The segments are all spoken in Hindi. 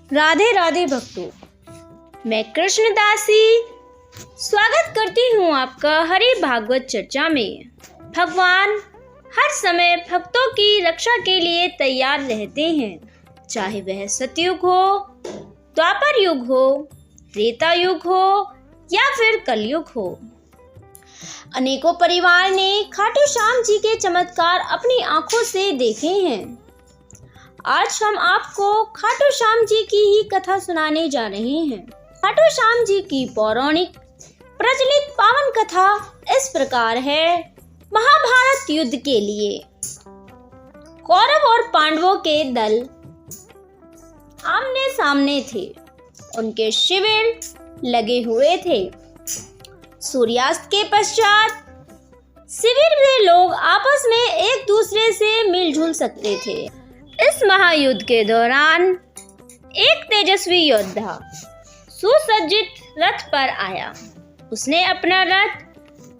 राधे राधे भक्तों, मैं कृष्णदासी स्वागत करती हूँ आपका हरि भागवत चर्चा में। भगवान हर समय भक्तों की रक्षा के लिए तैयार रहते हैं, चाहे वह सतयुग हो, द्वापर युग हो, त्रेता युग हो या फिर कलयुग हो। अनेकों परिवार ने खाटू श्याम जी के चमत्कार अपनी आंखों से देखे हैं। आज हम आपको खाटू श्याम जी की ही कथा सुनाने जा रहे हैं। खाटू श्याम जी की पौराणिक प्रचलित पावन कथा इस प्रकार है। महाभारत युद्ध के लिए कौरव और पांडवों के दल आमने सामने थे। उनके शिविर लगे हुए थे। सूर्यास्त के पश्चात शिविर में लोग आपस में एक दूसरे से मिलजुल सकते थे। इस महायुद्ध के दौरान एक तेजस्वी योद्धा सुसज्जित रथ पर आया। उसने अपना रथ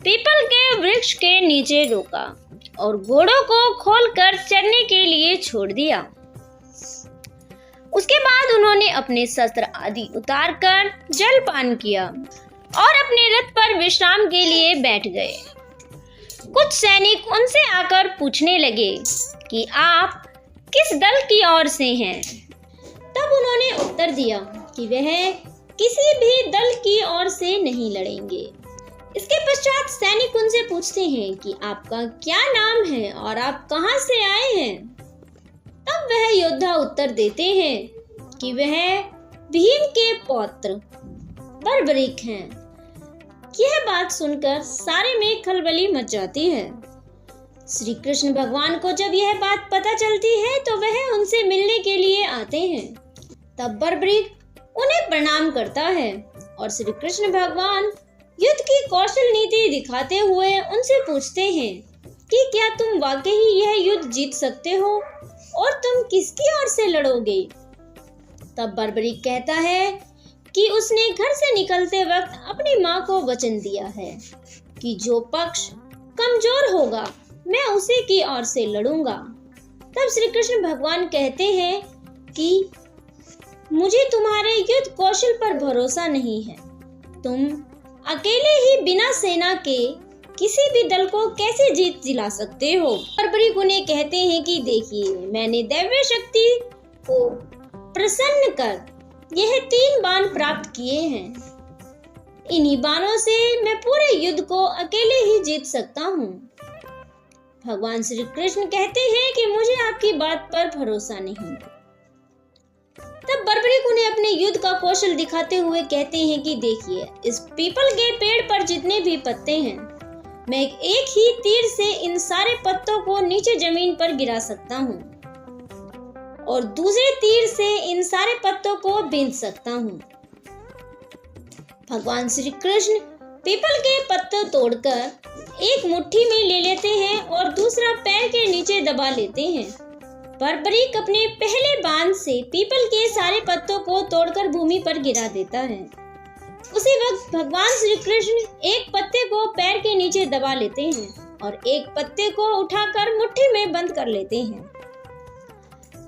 पीपल के वृक्ष के नीचे रोका और घोड़ों को खोलकर चरने के लिए छोड़ दिया। उसके बाद उन्होंने अपने शस्त्र आदि उतारकर जलपान किया और अपने रथ पर विश्राम के लिए बैठ गए। कुछ सैनिक उनसे आकर पूछने लगे कि आप किस दल की ओर से हैं? तब उन्होंने उत्तर दिया कि वह किसी भी दल की ओर से नहीं लड़ेंगे। इसके पश्चात सैनिक उनसे पूछते हैं कि आपका क्या नाम है और आप कहां से आए हैं? तब वह योद्धा उत्तर देते हैं कि वह भीम के पौत्र बर्बरीक हैं। यह बात सुनकर सारे में खलबली मच जाती है। श्री कृष्ण भगवान को जब यह बात पता चलती है तो वह उनसे मिलने के लिए आते हैं। तब बर्बरीक उन्हें प्रणाम करता है और श्री कृष्ण भगवान युद्ध की कौशल नीति दिखाते हुए उनसे पूछते हैं कि क्या तुम वाकई यह युद्ध जीत सकते हो और तुम किसकी ओर से लड़ोगे? तब बर्बरीक कहता है कि उसने घर से निकलते वक्त अपनी माँ को वचन दिया है कि जो पक्ष कमजोर होगा मैं उसी की ओर से लड़ूंगा। तब श्री कृष्ण भगवान कहते हैं कि मुझे तुम्हारे युद्ध कौशल पर भरोसा नहीं है। तुम अकेले ही बिना सेना के किसी भी दल को कैसे जीत दिला सकते हो? बर्बरीक उन्हें कहते हैं कि देखिए, मैंने दैवीय शक्ति को प्रसन्न कर यह 3 बाण प्राप्त किए हैं। इन्हीं बाणों से मैं पूरे युद्ध को अकेले ही जीत सकता हूँ। भगवान श्री कृष्ण कहते हैं कि मुझे आपकी बात पर भरोसा नहीं। तब बर्बरीक उन्हें अपने युद्ध का कौशल दिखाते हुए कहते हैं कि देखिए, इस पीपल के पेड़ पर जितने भी पत्ते हैं, मैं एक ही तीर से इन सारे पत्तों को नीचे जमीन पर गिरा सकता हूँ और दूसरे तीर से इन सारे पत्तों को बींध सकता हूँ। भगवान श्री कृष्ण पीपल के पत्ते तोड़कर एक मुट्ठी में ले लेते हैं और दूसरा पैर के नीचे दबा लेते हैं। बर्बरीक अपने पहले बाण से पीपल के सारे पत्तों को तोड़कर भूमि पर गिरा देता है। उसी वक्त भगवान श्री कृष्ण एक पत्ते को पैर के नीचे दबा लेते हैं और एक पत्ते को उठाकर मुट्ठी में बंद कर लेते हैं।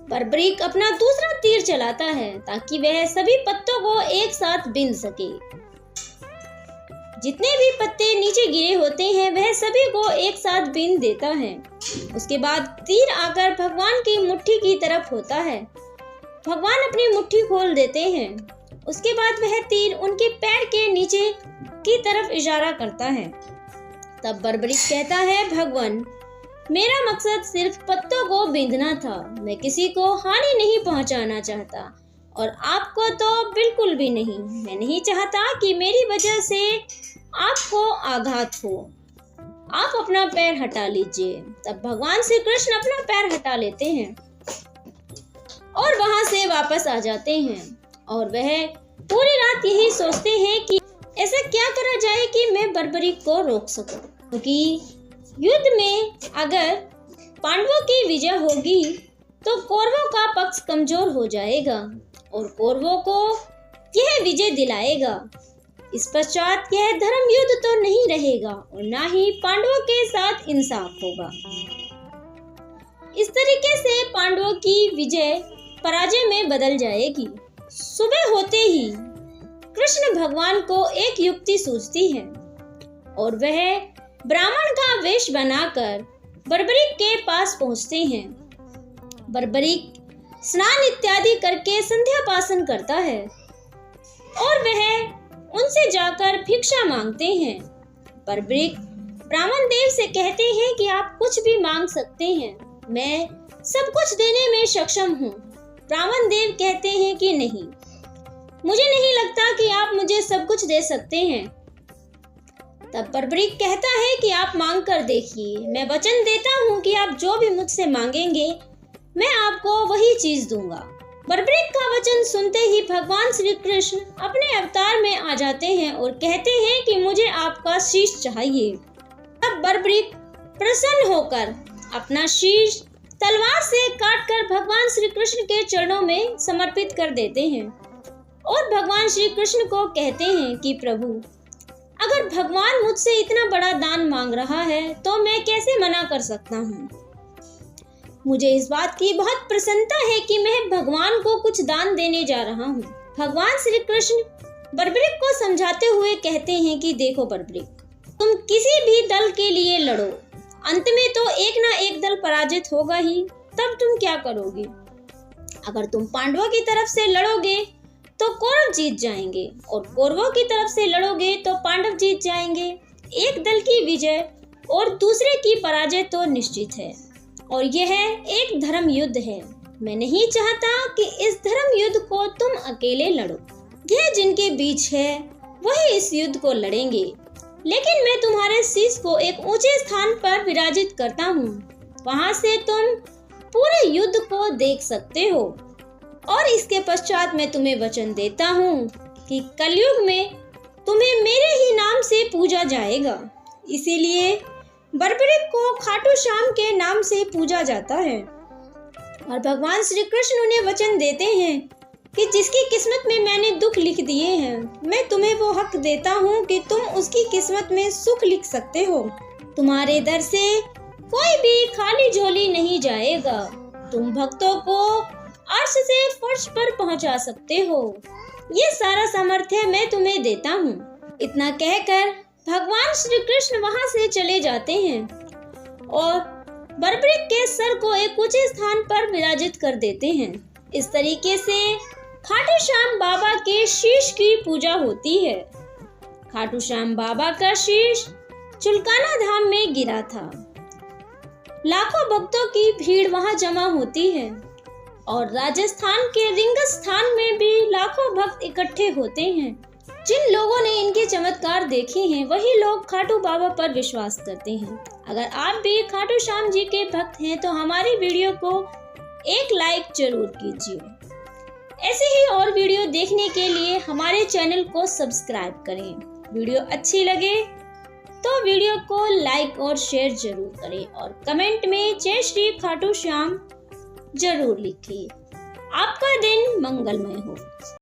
बर्बरीक अपना दूसरा तीर चलाता है ताकि वह सभी पत्तों को एक साथ बींध सके। जितने भी पत्ते नीचे गिरे होते हैं वह सभी को एक साथ बींध देता है। उसके बाद तीर आकर भगवान की मुट्ठी की तरफ होता है। भगवान अपनी मुट्ठी खोल देते हैं। उसके बाद वह तीर उनके पैर के नीचे की तरफ इशारा करता है। तब बर्बरीक कहता है, भगवान, मेरा मकसद सिर्फ पत्तों को बींधना था। मैं किसी को हानि नहीं पहुंचाना चाहता और आपको तो बिल्कुल भी नहीं। मैं नहीं चाहता कि मेरी वजह से आपको आघात हो। आप अपना पैर हटा लीजिए। तब भगवान श्री कृष्ण अपना पैर हटा लेते हैं और वहां से वापस आ जाते हैं और वह पूरी रात यही सोचते हैं कि ऐसा क्या करा जाए कि मैं बर्बरीक को रोक सकूं, क्योंकि युद्ध में अगर पांडवों की विजय होगी तो कौरवों का पक्ष कमजोर हो जाएगा और कौरवों को यह विजय दिलाएगा। इस पश्चात यह धर्म युद्ध तो नहीं रहेगा और ना ही पांडवों के साथ इंसाफ होगा। इस तरीके से पांडवों की विजय पराजय में बदल जाएगी सुबह होते ही कृष्ण भगवान को एक युक्ति सूझती है और वह ब्राह्मण का वेश बनाकर बर्बरीक के पास पहुंचते हैं। बर्बरीक स्नान इत्यादि करके संध्या पासन करता है और वह उनसे जाकर भिक्षा मांगते हैं। बर्बरीक ब्राह्मण देव से कहते हैं कि आप कुछ भी मांग सकते हैं, मैं सब कुछ देने में सक्षम हूँ। ब्राह्मण देव कहते हैं कि नहीं, मुझे नहीं लगता कि आप मुझे सब कुछ दे सकते हैं। तब बर्बरीक कहता है कि आप मांग कर देखिए, मैं वचन देता हूँ कि आप जो भी मुझसे मांगेंगे मैं आपको वही चीज दूंगा। बर्बरीक का वचन सुनते ही भगवान श्री कृष्ण अपने अवतार में आ जाते हैं और कहते हैं कि मुझे आपका शीश चाहिए। तब बर्बरीक प्रसन्न होकर अपना शीश तलवार से काटकर भगवान श्री कृष्ण के चरणों में समर्पित कर देते हैं और भगवान श्री कृष्ण को कहते हैं कि प्रभु, अगर भगवान मुझसे इतना बड़ा दान मांग रहा है तो मैं कैसे मना कर सकता हूँ। मुझे इस बात की बहुत प्रसन्नता है कि मैं भगवान को कुछ दान देने जा रहा हूँ। भगवान श्री कृष्ण बर्बरीक को समझाते हुए कहते हैं कि देखो बर्बरीक, तुम किसी भी दल के लिए लड़ो, अंत में तो एक ना एक दल पराजित होगा ही, तब तुम क्या करोगे? अगर तुम पांडवों की तरफ से लड़ोगे तो कौरव जीत जाएंगे और कौरवों की तरफ से लड़ोगे तो पांडव जीत जाएंगे। एक दल की विजय और दूसरे की पराजय तो निश्चित है और यह एक धर्म युद्ध है। मैं नहीं चाहता कि इस धर्म युद्ध को तुम अकेले लड़ो। यह जिनके बीच है वही इस युद्ध को लड़ेंगे, लेकिन मैं तुम्हारे शीश को एक ऊंचे स्थान पर विराजित करता हूँ। वहां से तुम पूरे युद्ध को देख सकते हो और इसके पश्चात मैं तुम्हें वचन देता हूँ कि कलयुग में तुम्हें मेरे ही नाम से पूजा जाएगा। इसीलिए बर्बरीक को खाटू श्याम के नाम से पूजा जाता है और भगवान श्री कृष्ण उन्हें वचन देते हैं कि जिसकी किस्मत में मैंने दुख लिख दिए हैं, मैं तुम्हें वो हक देता हूँ कि तुम उसकी किस्मत में सुख लिख सकते हो। तुम्हारे दर से कोई भी खाली झोली नहीं जाएगा। तुम भक्तों को अर्श से फर्श पर पहुँचा सकते हो। ये सारा सामर्थ्य मैं तुम्हें देता हूँ। इतना कहकर भगवान श्री कृष्ण वहाँ से चले जाते हैं और बर्बरीक के सर को एक ऊंचे स्थान पर विराजित कर देते हैं। इस तरीके से खाटू श्याम बाबा के शीश की पूजा होती है। खाटू श्याम बाबा का शीश चुलकाना धाम में गिरा था। लाखों भक्तों की भीड़ वहां जमा होती है और राजस्थान के रिंगस्थान में भी लाखों भक्त इकट्ठे होते हैं। जिन लोगों ने इनके चमत्कार देखे हैं वही लोग खाटू बाबा पर विश्वास करते हैं। अगर आप भी खाटू श्याम जी के भक्त हैं तो हमारी वीडियो को एक लाइक जरूर कीजिए। ऐसे ही और वीडियो देखने के लिए हमारे चैनल को सब्सक्राइब करें। वीडियो अच्छी लगे तो वीडियो को लाइक और शेयर जरूर करें और कमेंट में जय श्री खाटू श्याम जरूर लिखिए। आपका दिन मंगलमय हो।